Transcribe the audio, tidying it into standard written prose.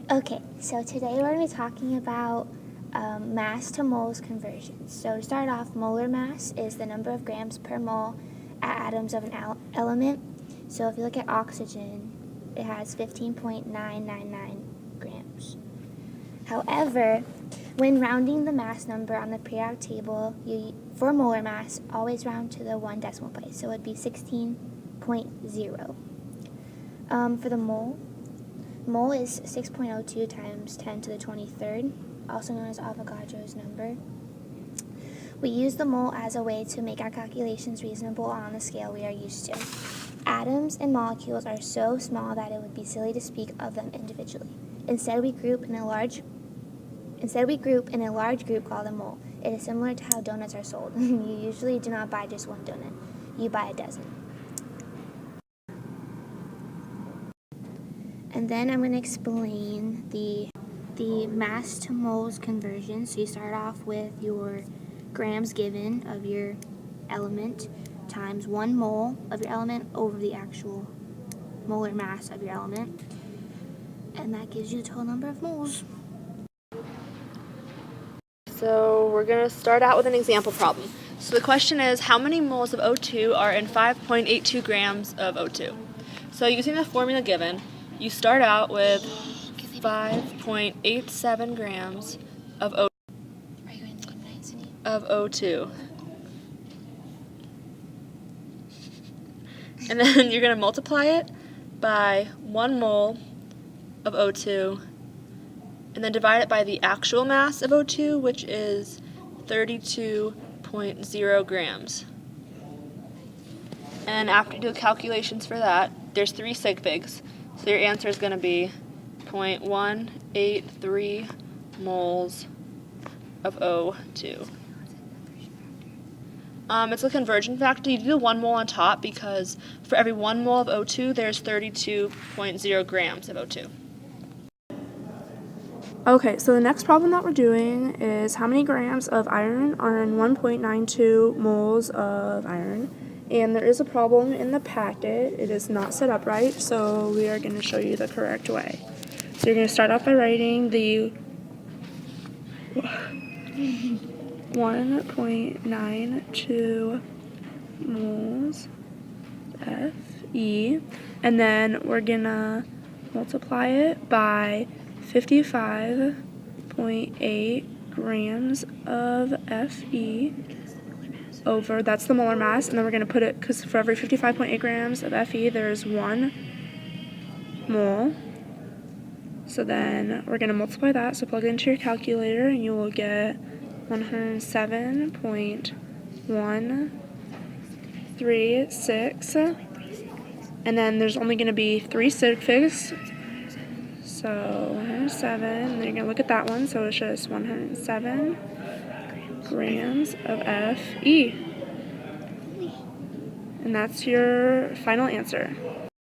Okay, so today we're going to be talking about mass to moles conversions. So to start off, molar mass is the number of grams per mole at atoms of an element. So if you look at oxygen, it has 15.999 grams. However, when rounding the mass number on the periodic table, for molar mass, always round to the 1 decimal place. So it would be 16.0. For the mole is 6.02 times 10 to the 23rd, also known as Avogadro's number. We use the mole as a way to make our calculations reasonable on the scale we are used to. Atoms and molecules are so small that it would be silly to speak of them individually. Instead, we group in a large group called a mole. It is similar to how donuts are sold. You usually do not buy just one donut. You buy a dozen. And then I'm going to explain the mass to moles conversion. So you start off with your grams given of your element times 1 mole of your element over the actual molar mass of your element. And that gives you the total number of moles. So we're going to start out with an example problem. So the question is, how many moles of O2 are in 5.82 grams of O2? So using the formula given, you start out with 5.87 grams of O2. And then you're going to multiply it by 1 mole of O2, and then divide it by the actual mass of O2, which is 32.0 grams. And after you do the calculations for that, there's 3 sig figs. So your answer is going to be 0.183 moles of O2. It's a conversion factor. You do the 1 mole on top because for every 1 mole of O2, there's 32.0 grams of O2. Okay, so the next problem that we're doing is how many grams of iron are in 1.92 moles of iron. And there is a problem in the packet. It is not set up right, so we are going to show you the correct way. So you're going to start off by writing the 1.92 moles Fe, and then we're going to multiply it by 55.8 grams of Fe over, that's the molar mass, and then we're going to put it, because for every 55.8 grams of Fe, there's 1 mole. So then we're going to multiply that, so plug it into your calculator, and you will get 107.136, and then there's only going to be 3 sig figs. So 107, and then you're going to look at that one, so it's just 107 grams of Fe. And that's your final answer.